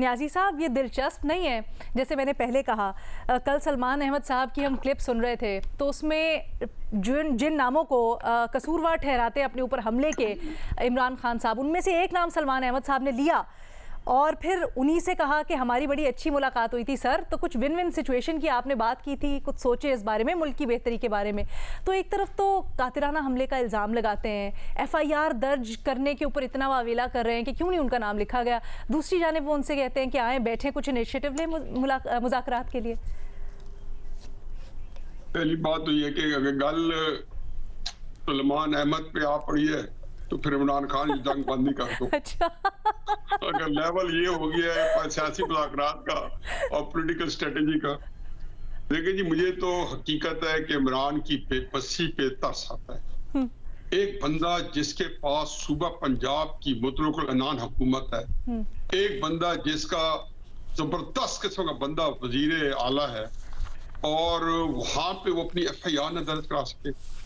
न्याजी साहब, ये दिलचस्प नहीं है? जैसे मैंने पहले कहा, कल सलमान अहमद साहब की हम क्लिप सुन रहे थे, तो उसमें जिन नामों को कसूरवार ठहराते अपने ऊपर हमले के इमरान खान साहब, उनमें से एक नाम सलमान अहमद साहब ने लिया और फिर उन्हीं से कहा कि हमारी बड़ी अच्छी मुलाकात हुई थी सर। तो कुछ विन विन सिचुएशन की आपने बात की थी, कुछ सोचे इस बारे में, मुल्क की बेहतरी के बारे में। तो एक तरफ तो कातिराना हमले का इल्ज़ाम लगाते हैं, FIR दर्ज करने के ऊपर इतना वावेला कर रहे हैं कि क्यों नहीं उनका नाम लिखा गया। दूसरी जानिब वो उनसे कहते हैं कि आए बैठे कुछ इनिशिएटिव लें मुज़ाकरात के लिए। पहली बात तो ये कि अगर गल सलमान अहमद पे आ पड़ी है तो फिर इमरान खान जंग बंदी कर दो। अच्छा। अगर लेवल ये हो गया है सियासी मुज़ाकरात का और पॉलिटिकल स्ट्रेटेजी का, देखिए जी, मुझे तो हकीकत है कि इमरान की बेबसी पे तरस आता है। एक बंदा जिसके पास सूबा पंजाब की मुतलकुल अनान हुकूमत है, एक बंदा जिसका जबरदस्त किस्म का बंदा वजीर आला है और वहां पे वो अपनी FIR न दर्ज करा सके।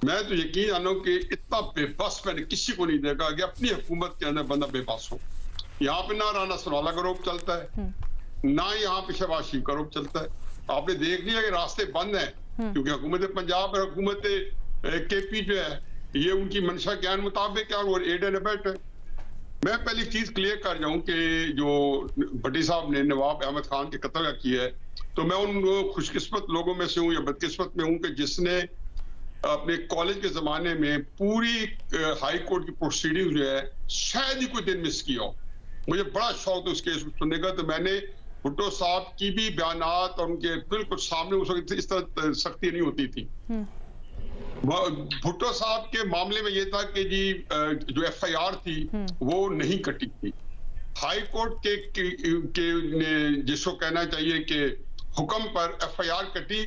मैं तो यकीन जानो कि इतना बेबस मैंने किसी को नहीं देखा कि अपनी हुकूमत के अंदर बंदा बेबस हो। यहाँ पे ना राना सनाउल्लाह का रोप चलता है, ना यहाँ पे शहबाज शरीफ का रोप चलता है। आपने देख लिया कि रास्ते बंद हैं क्योंकि हुकूमत पंजाब और हुकूमत KP जो है ये उनकी मंशा ज्ञान मुताबिक क्या और एड एंड अबेट है। मैं पहली चीज क्लियर कर जाऊं कि जो भट्टी साहब ने नवाब अहमद खान के कत्ल का किया है, तो मैं उन खुशकिस्मत लोगों में से हूँ या बदकिस्मत में हूँ कि जिसने अपने कॉलेज के जमाने में पूरी हाई कोर्ट की प्रोसीडिंग जो है शायद ही कोई दिन मिस किया हो। मुझे बड़ा शौक था उस केस सुनने का, तो मैंने भुट्टो साहब की भी बयानात और उनके बिल्कुल सामने उस वक्त इस तरह सख्ती नहीं होती थी। भुट्टो साहब के मामले में ये था कि जी जो FIR थी वो नहीं कटी थी। हाई कोर्ट के जिसको कहना चाहिए कि हुक्म पर FIR कटी,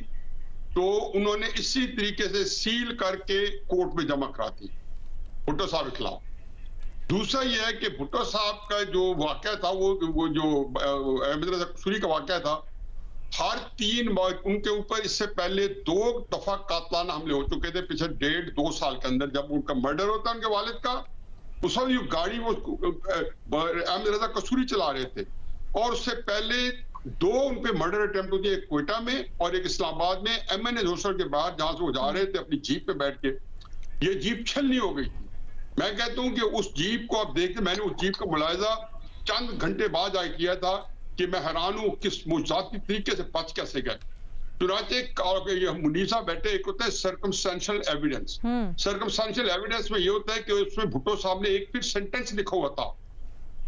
तो उन्होंने इसी तरीके से सील करके कोर्ट में जमा करा दी भुट्टो साहब के खिलाफ। दूसरा यह है कि भुट्टो साहब का जो वाकया था वो जो अहमद रजा कसूरी का वाकया था, हर 3 उनके ऊपर इससे पहले 2 दफा कातलाना हमले हो चुके थे पिछले 1.5-2 साल के अंदर। जब उनका मर्डर होता उनके वालिद का, उस वक्त ये गाड़ी वो अहमद रजा कसूरी चला रहे थे, और उससे पहले 2 उन पे मर्डर अटेम्प्ट होती है, एक कोयटा में और एक इस्लामाबाद में MNA हॉस्टल के बाहर, जहां से वो जा रहे थे अपनी जीप पे बैठ के। ये जीप छलनी हो गई थी। मैं कहता हूं कि उस जीप को आप देखते, मैंने उस जीप का मुलायजा चंद घंटे बाद आगे किया था कि मैं हैरान हूं किस मुजाती तरीके से बच कैसे गए। चुनाचे मुनीसा बैठे, एक होता है सर्कमस्टेंशियल एविडेंस। सर्कमस्टेंशियल एविडेंस में ये होता है कि उसमें भुट्टो साहब ने एक फिर सेंटेंस लिखा हुआ था,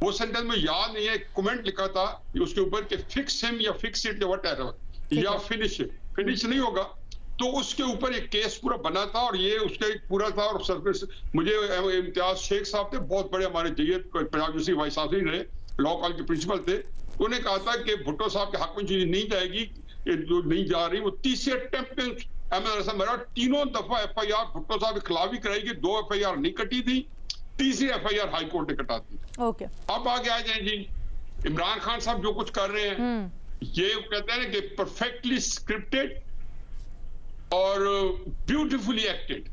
वो सेंटेंस में याद नहीं है, कमेंट लिखा था उसके ऊपर कि फिक्स हिम या फिक्स इट या व्हाटएवर या फिनिश इट। फिनिश नहीं होगा तो उसके ऊपर एक केस पूरा बना था और ये उसका एक पूरा था। और मुझे इम्तियाज शेख साहब थे, बहुत बड़े हमारे जयत पंजाब यूनिवर्सिटी वाइस चांसलर रहे, लॉ कॉलेज के प्रिंसिपल थे। उन्होंने कहा था कि भुट्टो साहब के हक में चीज नहीं जाएगी, जो नहीं जा रही, वो तीसरे अटेम्प्ट में अहमद तीनों दफा FIR भुट्टो साहब के खिलाफ ही कराई गई। 2 FIR नहीं कटी थी, तीसरी FIR हाई कोर्ट ने कटा दी। अब आगे आ जाए जी, इमरान खान साहब जो कुछ कर रहे हैं, ये कहते हैं कि परफेक्टली स्क्रिप्टेड और ब्यूटीफुली एक्टेड।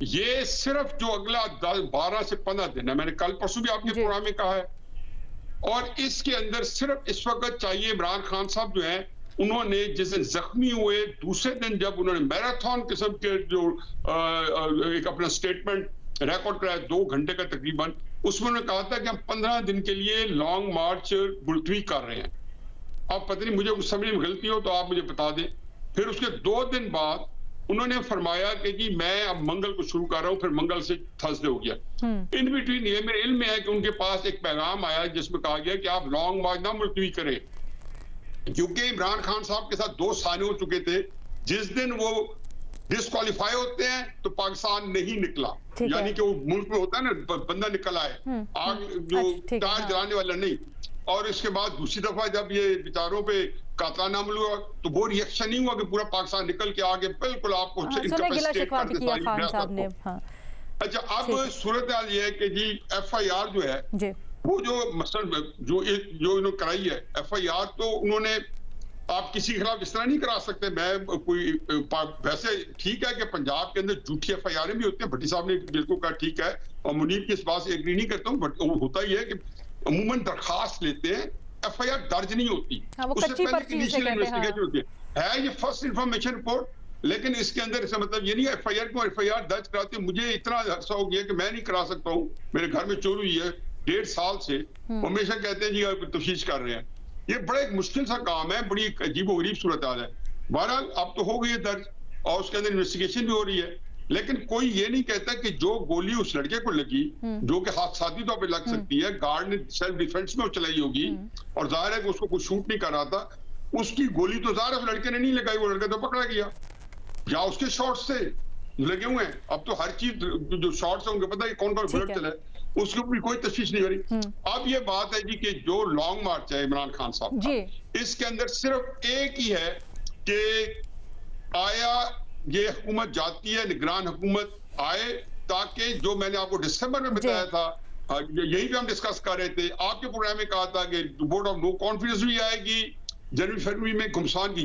ये सिर्फ जो अगला 12 से 15 दिन है, मैंने कल परसों भी आपके प्रोग्राम में कहा है, और इसके अंदर सिर्फ इस वक्त चाहिए इमरान खान साहब जो है, उन्होंने जिस दिन जख्मी हुए दूसरे दिन जब उन्होंने मैराथन किस्म के जो एक अपना स्टेटमेंट रिकॉर्ड कराया 2 घंटे का तकरीबन, उसमें उन्होंने कहा था कि हम 15 दिन के लिए लॉन्ग मार्च मुलतवी कर रहे हैं। अब पता नहीं मुझे उस समय में गलती हो तो आप मुझे बता दें। फिर उसके 2 दिन बाद उन्होंने फरमाया कि जी मैं अब मंगल को शुरू कर रहा हूं, फिर मंगल से थर्सडे हो गया। इन बिटवीन ये मेरे इल्म में है कि उनके पास एक पैगाम आया जिसमें कहा गया कि आप लॉन्ग मार्च ना मुलतवी करें, क्योंकि इमरान खान साहब के साथ 2 साने हो चुके थे। जिस दिन वो डिस्क्वालीफाई होते हैं तो पाकिस्तान नहीं निकला, यानी कि वो मुल्क में होता है ना बंदा निकल आए, आग जो टायर जलाने वाला नहीं। और इसके बाद दूसरी दफा जब ये बेचारों पे कातलाना हमला हुआ तो वो रिएक्शन नहीं हुआ कि पूरा पाकिस्तान निकल के आगे बिल्कुल आपको इनकैपेसिटेट कर देता। अच्छा, अब सूरत हाल ये है कि जी FIR जो है वो जो मसलन जो इन्होंने कराई है FIR, तो उन्होंने आप किसी के खिलाफ इस तरह नहीं करा सकते। मैं कोई वैसे ठीक है कि पंजाब के अंदर झूठी FIR भी होती है, भट्टी साहब ने बिल्कुल कहा ठीक है, और मुनीब की इस बात से एग्री नहीं करता हूँ, बट वो होता ही है कि अमूमन दरखास्त लेते हैं, एफआईआर दर्ज नहीं होती। हाँ, वो उससे कच्ची पहले पर्ची इनिशियल जिसे कहते हैं, इन्वेस्टिगेशन होती है ये फर्स्ट इंफॉर्मेशन रिपोर्ट, लेकिन इसके अंदर इसका मतलब ये नहीं है एफआईआर को एफआईआर दर्ज कराते हैं। मुझे इतना अरसा हो गया कि मैं नहीं करा सकता हूँ, मेरे घर में चोरी हुई है 1.5 साल से, हमेशा कहते हैं जी आप तफ्तीश कर रहे हैं। ये बड़ा एक मुश्किल सा काम है, बड़ी अजीबोगरीब सूरत हाल है। बहरहाल अब तो हो गई है दर्ज और उसके अंदर इन्वेस्टिगेशन भी हो रही है, लेकिन कोई ये नहीं कहता कि जो गोली उस लड़के को लगी, जो कि हादसाती तौर पे लग सकती है, गार्ड ने सेल्फ डिफेंस में वो चलाई होगी और जाहिर है कि उसको कुछ शूट नहीं कर रहा था, उसकी गोली तो जाहिर है उस लड़के ने नहीं लगाई, वो लड़का तो पकड़ा गया, या उसके शॉट्स से लगे हुए हैं। अब तो हर चीज जो शॉट्स है उनको पता है कौन कौन बुलेट चला है, उसके ऊपर कोई तशवीश नहीं हो रही। अब ये बात है जी कि जो लॉन्ग मार्च है इमरान खान साहब का, इसके अंदर सिर्फ एक ही है कि आया ये हुकूमत जाती है, निगरान हुकूमत आए, ताकि जो मैंने आपको दिसंबर में बताया था, यही पे हम डिस्कस कर रहे थे, आपके प्रोग्राम में कहा था कि वोट ऑफ नो कॉन्फिडेंस भी आएगी, जनवरी फरवरी में घुमसान की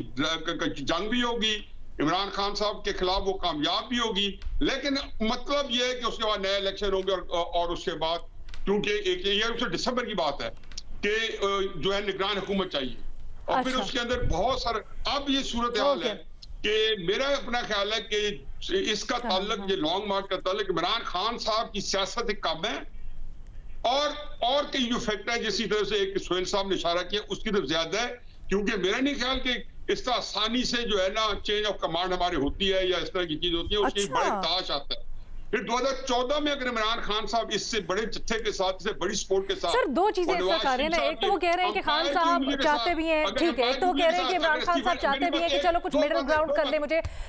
जंग भी होगी, इमरान खान साहब के खिलाफ वो कामयाब भी होगी, लेकिन मतलब ये है कि उसके बाद नए इलेक्शन होंगे और उसके बाद, क्योंकि एक ये दिसंबर की बात है कि जो है निगरान हुकूमत चाहिए और फिर उसके अंदर बहुत सारे, अब ये सूरत हाल है कि मेरा अपना ख्याल है कि इसका ताल्लुक, ये लॉन्ग मार्च का ताल्लुक इमरान खान साहब की सियासत कम है और कई जो फैक्टर है, जिस तरह से एक सोहेल साहब ने इशारा किया उसकी तरफ ज्यादा है, क्योंकि मेरा नहीं ख्याल कि इस तरह आसानी से जो है ना चेंज ऑफ कमांड हमारी होती है या इस तरह की चीज होती है, उसकी बड़े ताश आता है। फिर 2014 में अगर इमरान खान साहब इससे बड़े जत्थे के साथ, इससे बड़ी सपोर्ट के साथ, सर दो चीजें इसका कारण है, एक तो वो कह रहे हैं कि खान साहब चाहते भी हैं, ठीक है, एक तो वो कह रहे हैं कि इमरान खान साहब चाहते भी हैं कि चलो कुछ मिडिल ग्राउंड कर ले, मुझे